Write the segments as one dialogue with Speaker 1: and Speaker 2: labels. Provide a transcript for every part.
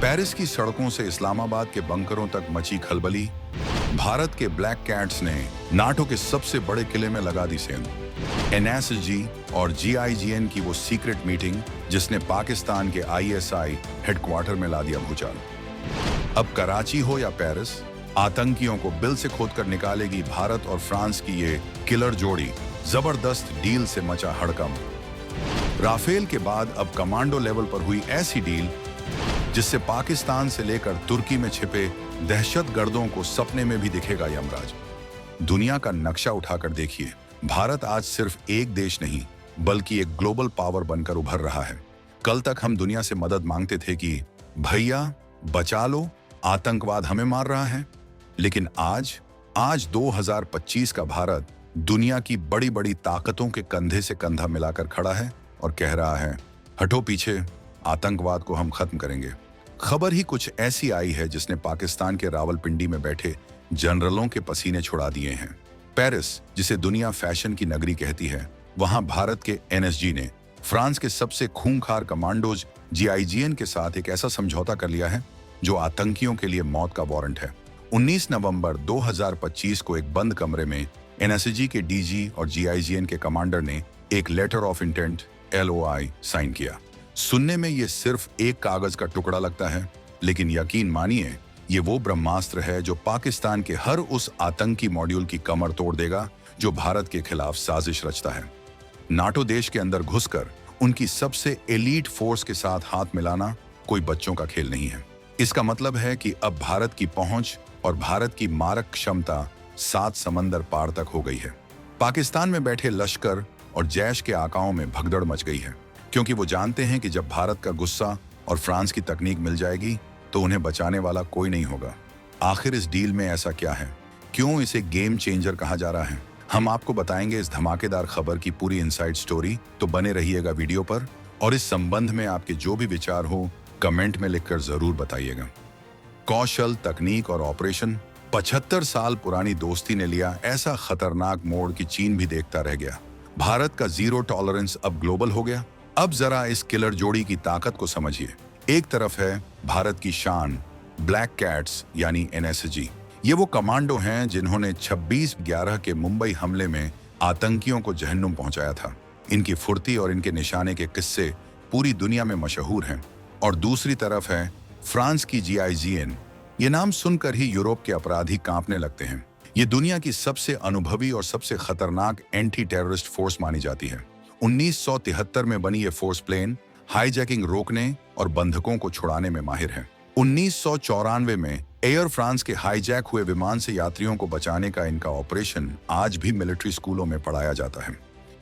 Speaker 1: Paris की सड़कों से इस्लामाबाद के बंकरों तक मची खलबली। भारत के ब्लैक कैट्स ने नाटो के सबसे बड़े किले में लगा दी सेंध। एनएसजी और जीआईजीएन की वो सीक्रेट मीटिंग जिसने पाकिस्तान के आईएसआई हेडक्वार्टर में ला दिया भूचाल। अब कराची हो या पेरिस, आतंकियों को बिल से खोदकर निकालेगी भारत और फ्रांस की ये किलर जोड़ी। जबरदस्त डील से मचा हड़कंप। राफेल के बाद अब कमांडो लेवल पर हुई ऐसी डील जिससे पाकिस्तान से लेकर तुर्की में छिपे दहशतगर्दों को सपने में भी दिखेगा यमराज। दुनिया का नक्शा उठाकर देखिए, भारत आज सिर्फ एक देश नहीं बल्कि एक ग्लोबल पावर बनकर उभर रहा है। कल तक हम दुनिया से मदद मांगते थे कि भैया बचा लो, आतंकवाद हमें मार रहा है। लेकिन आज 2025 का भारत दुनिया की बड़ी बड़ी ताकतों के कंधे से कंधा मिलाकर खड़ा है और कह रहा है, हटो पीछे, आतंकवाद को हम खत्म करेंगे। खबर ही कुछ ऐसी आई है जिसने पाकिस्तान के रावलपिंडी में बैठे जनरलों के पसीने छुड़ा दिए हैं। पेरिस, जिसे दुनिया फैशन की नगरी कहती है, वहां भारत के एनएसजी ने फ्रांस के सबसे खूंखार कमांडोज जीआईजीएन के साथ एक ऐसा समझौता कर लिया है जो आतंकियों के लिए मौत का वारंट है। 19 नवंबर 2025 को एक बंद कमरे में एनएसजी के डीजी और जीआईजीएन के कमांडर ने एक letter of intent LOI sign किया। सुनने में ये सिर्फ एक कागज का टुकड़ा लगता है, लेकिन यकीन मानिए ये वो ब्रह्मास्त्र है जो पाकिस्तान के हर उस आतंकी मॉड्यूल की कमर तोड़ देगा जो भारत के खिलाफ साजिश रचता है। नाटो देश के अंदर घुसकर उनकी सबसे एलीट फोर्स के साथ हाथ मिलाना कोई बच्चों का खेल नहीं है। इसका मतलब है कि अब भारत की पहुंच और भारत की मारक क्षमता 7 समंदर पार तक हो गई है। पाकिस्तान में बैठे लश्कर और जैश के आकाओं में भगदड़ मच गई है, क्योंकि वो जानते हैं कि जब भारत का गुस्सा और फ्रांस की तकनीक मिल जाएगी तो उन्हें बचाने वाला कोई नहीं होगा। आखिर इस डील में ऐसा क्या है, क्यों इसे गेम चेंजर कहा जा रहा है, हम आपको बताएंगे इस धमाकेदार खबर की पूरी इनसाइड स्टोरी। तो बने रहिएगा वीडियो पर, और इस संबंध में आपके जो भी विचार हो कमेंट में लिखकर जरूर बताइएगा। कौशल, तकनीक और ऑपरेशन। 75 साल पुरानी दोस्ती ने लिया ऐसा खतरनाक मोड़ कि चीन भी देखता रह गया। भारत का जीरो टॉलरेंस अब ग्लोबल हो गया। अब जरा इस किलर जोड़ी की ताकत को समझिए। एक तरफ है भारत की शान ब्लैक कैट्स यानी एनएसजी। ये वो कमांडो हैं जिन्होंने 26/11 के मुंबई हमले में आतंकियों को जहन्नुम पहुंचाया था। इनकी फुर्ती और इनके निशाने के किस्से पूरी दुनिया में मशहूर हैं। और दूसरी तरफ है फ्रांस की जीआईजीएन। ये नाम सुनकर ही यूरोप के अपराधी कांपने लगते हैं। ये दुनिया की सबसे अनुभवी और सबसे खतरनाक एंटी टेररिस्ट फोर्स मानी जाती है। 1973 में बनी ये फोर्स प्लेन हाईजैकिंग रोकने और बंधकों को छुड़ाने में माहिर है। 1994 में एयर फ्रांस के हाईजैक हुए विमान से यात्रियों को बचाने का इनका ऑपरेशन आज भी मिलिट्री स्कूलों में पढ़ाया जाता है।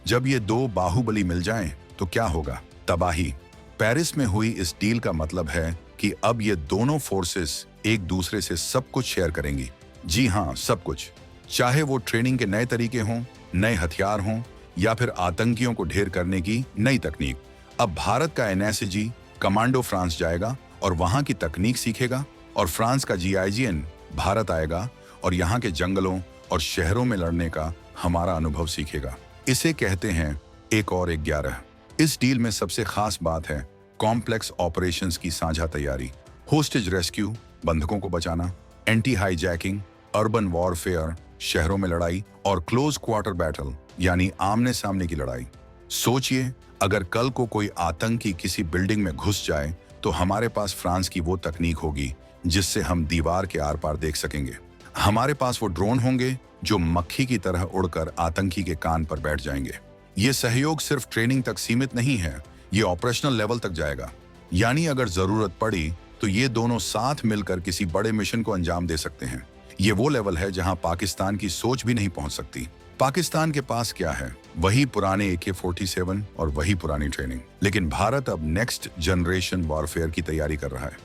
Speaker 1: जब ये दो बाहुबली मिल जाएं तो क्या होगा? तबाही। पेरिस में हुई इस डील का मतलब है कि अब ये दोनों फोर्सेस एक दूसरे से सब कुछ शेयर करेंगी। जी हाँ, सब कुछ। चाहे वो ट्रेनिंग के नए तरीके हों, नए हथियार हों, या फिर आतंकियों को ढेर करने की नई तकनीक। अब भारत का एनएसजी कमांडो फ्रांस जाएगा और वहां की तकनीक सीखेगा, और फ्रांस का जीआईजीएन भारत आएगा और यहाँ के जंगलों और शहरों में लड़ने का हमारा अनुभव सीखेगा। इसे कहते हैं 1 और 11। इस डील में सबसे खास बात है कॉम्प्लेक्स ऑपरेशंस की साझा तैयारी। होस्टेज रेस्क्यू, बंधकों को बचाना, एंटी हाईजैकिंग, अर्बन वॉरफेयर, शहरों में लड़ाई, और क्लोज क्वार्टर बैटल यानी आमने सामने की लड़ाई। सोचिए, अगर कल को कोई आतंकी किसी बिल्डिंग में घुस जाए तो हमारे पास फ्रांस की वो तकनीक होगी जिससे हम दीवार के आर पार देख सकेंगे। हमारे पास वो ड्रोन होंगे जो मक्खी की तरह उड़कर आतंकी के कान पर बैठ जाएंगे। ये सहयोग सिर्फ ट्रेनिंग तक सीमित नहीं है, ये ऑपरेशनल लेवल तक जाएगा। यानी अगर जरूरत पड़ी तो ये दोनों साथ मिलकर किसी बड़े मिशन को अंजाम दे सकते हैं। ये वो लेवल है जहां पाकिस्तान की सोच भी नहीं पहुंच सकती। पाकिस्तान के पास क्या है? वही पुराने AK-47 और वही पुरानी ट्रेनिंग। लेकिन भारत अब नेक्स्ट जनरेशन वॉरफेयर की तैयारी कर रहा है।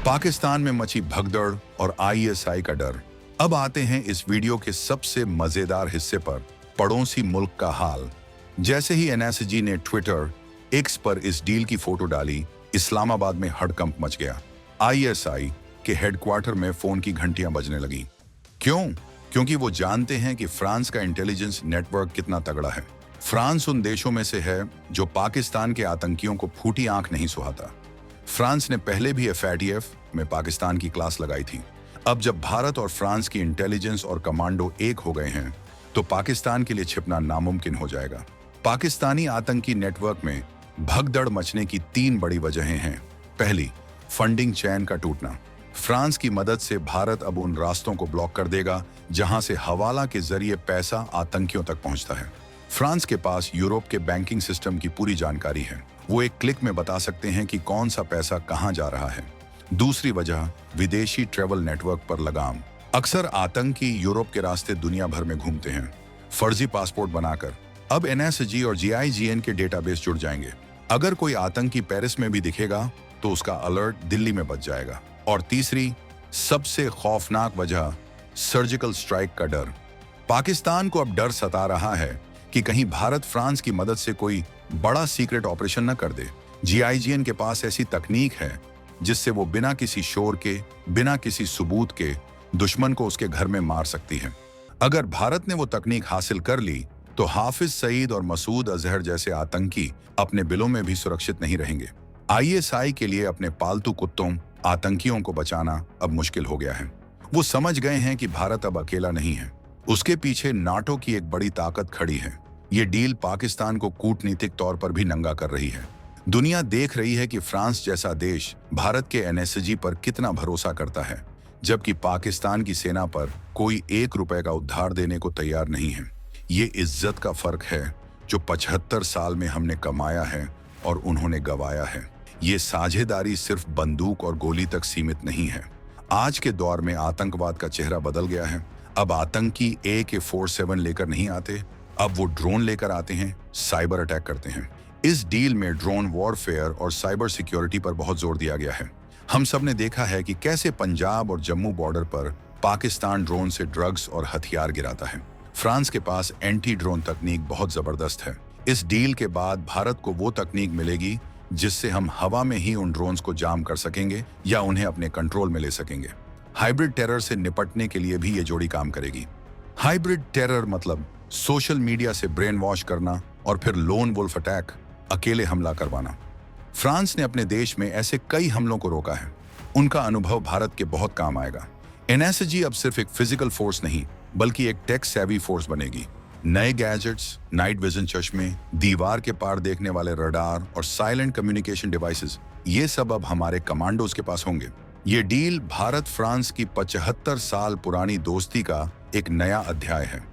Speaker 1: पाकिस्तान में मची भगदड़ और ISI का डर। अब आते हैं इस वीडियो के सबसे मजेदार हिस्से पर, पड़ोसी मुल्क का हाल। जैसे ही एनएसजी ने ट्विटर X पर इस डील की फोटो डाली, इस्लामाबाद में हड़कंप मच गया। ISI के हेडक्वार्टर में फोन की घंटियां बजने लगी। क्यों? क्योंकि वो जानते हैं कि फ्रांस का इंटेलिजेंस नेटवर्क कितना तगड़ा है। फ्रांस उन देशों में से है जो पाकिस्तान के आतंकियों को फूटी आंख नहीं सुहाता। फ्रांस ने पहले भी एफएटीएफ में पाकिस्तान की क्लास लगाई थी। अब जब भारत और फ्रांस की इंटेलिजेंस और कमांडो एक हो गए हैं, तो पाकिस्तान के लिए छिपना नामुमकिन हो जाएगा। पाकिस्तानी आतंकी नेटवर्क में भगदड़ मचने की 3 बड़ी वजहें हैं। पहली, फंडिंग चैन का टूटना। फ्रांस की मदद से भारत अब उन रास्तों को ब्लॉक कर देगा जहां से हवाला के जरिए पैसा आतंकियों तक पहुंचता है। फ्रांस के पास यूरोप के बैंकिंग सिस्टम की पूरी जानकारी है। वो एक क्लिक में बता सकते हैं कि कौन सा पैसा कहां जा रहा है। दूसरी वजह, विदेशी ट्रेवल नेटवर्क पर लगाम। अक्सर आतंकी यूरोप के रास्ते दुनिया भर में घूमते हैं, फर्जी पासपोर्ट बनाकर। अब एनएसजी और जीआईजीएन के डेटाबेस जुड़ जाएंगे। अगर कोई आतंकी पेरिस में भी दिखेगा तो उसका अलर्ट दिल्ली में बच जाएगा। और तीसरी, सबसे खौफनाक वजह, सर्जिकल स्ट्राइक का डर। पाकिस्तान को अब डर सता रहा है कि कहीं भारत फ्रांस की मदद से कोई बड़ा सीक्रेट ऑपरेशन न कर दे। जीआईजीएन के पास ऐसी तकनीक है जिससे वो बिना किसी शोर के, बिना किसी सबूत के दुश्मन को उसके घर में मार सकती है। अगर भारत ने वो तकनीक हासिल कर ली तो हाफिज सईद और मसूद अजहर जैसे आतंकी अपने बिलों में भी सुरक्षित नहीं रहेंगे। आईएसआई के लिए अपने पालतू कुत्तों, आतंकियों को बचाना अब मुश्किल हो गया है। वो समझ गए हैं कि भारत अब अकेला नहीं है, उसके पीछे नाटो की एक बड़ी ताकत खड़ी है। ये डील पाकिस्तान को कूटनीतिक तौर पर भी नंगा कर रही है। दुनिया देख रही है कि फ्रांस जैसा देश भारत के एनएसजी पर कितना भरोसा करता है, जबकि पाकिस्तान की सेना पर कोई 1 रुपए का उधार देने को तैयार नहीं है। ये इज्जत का फर्क है जो 75 साल में हमने कमाया है और उन्होंने गवाया है। ये साझेदारी सिर्फ बंदूक और गोली तक सीमित नहीं है। आज के दौर में आतंकवाद का चेहरा बदल गया है। अब आतंकी AK-47 लेकर नहीं आते, अब वो ड्रोन लेकर आते हैं, साइबर अटैक करते हैं। इस डील में ड्रोन वॉरफेयर और साइबर सिक्योरिटी पर बहुत जोर दिया गया है। हम सब ने देखा है कि कैसे पंजाब और जम्मू बॉर्डर पर पाकिस्तान ड्रोन से ड्रग्स और हथियार गिराता है। फ्रांस के पास एंटी ड्रोन तकनीक बहुत जबरदस्त है। इस डील के बाद भारत को वो तकनीक मिलेगी जिससे हम हवा में ही उन ड्रोन्स को जाम कर सकेंगे या उन्हें अपने कंट्रोल में ले सकेंगे। हाइब्रिड टेरर से निपटने के लिए भी ये जोड़ी काम करेगी। हाइब्रिड टेरर मतलब सोशल मीडिया से ब्रेन वॉश करना और फिर लोन वुल्फ अटैक, अकेले हमला करवाना। फ्रांस ने अपने देश में ऐसे कई हमलों को रोका है। उनका अनुभव भारत के बहुत काम आएगा। एनएसजी अब सिर्फ एक फिजिकल फोर्स नहीं बल्कि एक टेक सेवी फोर्स बनेगी। नए गैजेट्स, नाइट विजन चश्मे, दीवार के पार देखने वाले रडार और साइलेंट कम्युनिकेशन डिवाइसेस, ये सब अब हमारे कमांडोज के पास होंगे। ये डील भारत फ्रांस की 75 साल पुरानी दोस्ती का एक नया अध्याय है।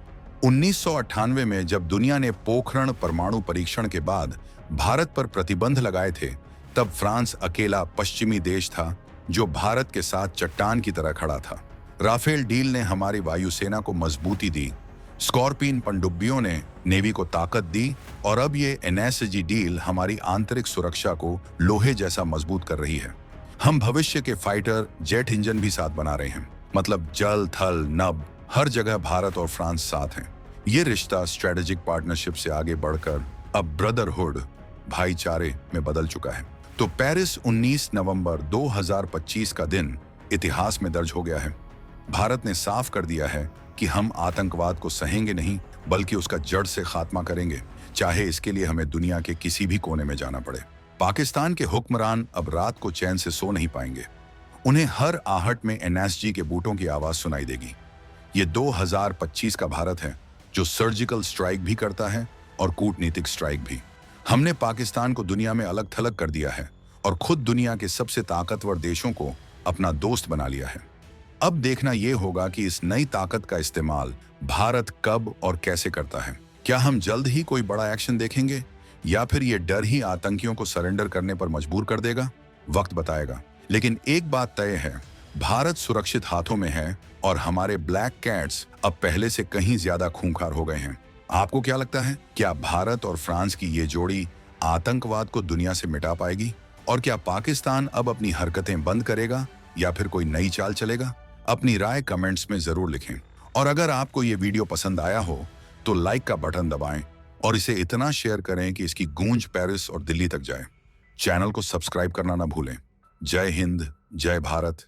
Speaker 1: 1998 में जब दुनिया ने पोखरण परमाणु परीक्षण के बाद भारत पर प्रतिबंध लगाए थे, तब फ्रांस अकेला पश्चिमी देश था जो भारत के साथ चट्टान की तरह खड़ा था। राफेल डील ने हमारी वायुसेना को मजबूती दी, स्कॉर्पियन पनडुब्बियों ने नेवी को ताकत दी और अब ये एनएसजी डील हमारी आंतरिक सुरक्षा को लोहे जैसा मजबूत कर रही है। हम भविष्य के फाइटर जेट इंजन भी साथ बना रहे हैं, मतलब जल, थल, नभ, हर जगह भारत और फ्रांस साथ हैं। ये रिश्ता स्ट्रेटेजिक पार्टनरशिप से आगे बढ़कर अब ब्रदरहुड, भाईचारे में बदल चुका है। तो पेरिस 19 नवंबर 2025 का दिन इतिहास में दर्ज हो गया है। भारत ने साफ कर दिया है कि हम आतंकवाद को सहेंगे नहीं बल्कि उसका जड़ से खात्मा करेंगे, चाहे इसके लिए हमें दुनिया के किसी भी कोने में जाना पड़े। पाकिस्तान के हुक्मरान अब रात को चैन से सो नहीं पाएंगे। उन्हें हर आहट में एनएसजी के बूटों की आवाज सुनाई देगी। ये 2025 का भारत है जो सर्जिकल स्ट्राइक भी करता है और कूटनीतिक स्ट्राइक भी। हमने पाकिस्तान को दुनिया में अलग थलग कर दिया है और खुद दुनिया के सबसे ताकतवर देशों को अपना दोस्त बना लिया है। अब देखना यह होगा कि इस नई ताकत का इस्तेमाल भारत कब और कैसे करता है। क्या हम जल्द ही कोई बड़ा एक्शन देखेंगे या फिर ये डर ही आतंकियों को सरेंडर करने पर मजबूर कर देगा? वक्त बताएगा। लेकिन एक बात तय है, भारत सुरक्षित हाथों में है और हमारे ब्लैक कैट्स अब पहले से कहीं ज्यादा खूंखार हो गए हैं। आपको क्या लगता है, क्या भारत और फ्रांस की ये जोड़ी आतंकवाद को दुनिया से मिटा पाएगी? और क्या पाकिस्तान अब अपनी हरकतें बंद करेगा या फिर कोई नई चाल चलेगा? अपनी राय कमेंट्स में जरूर लिखें। और अगर आपको ये वीडियो पसंद आया हो तो लाइक का बटन दबाएं और इसे इतना शेयर करें कि इसकी गूंज पेरिस और दिल्ली तक जाए। चैनल को सब्सक्राइब करना ना भूलें। जय हिंद, जय भारत।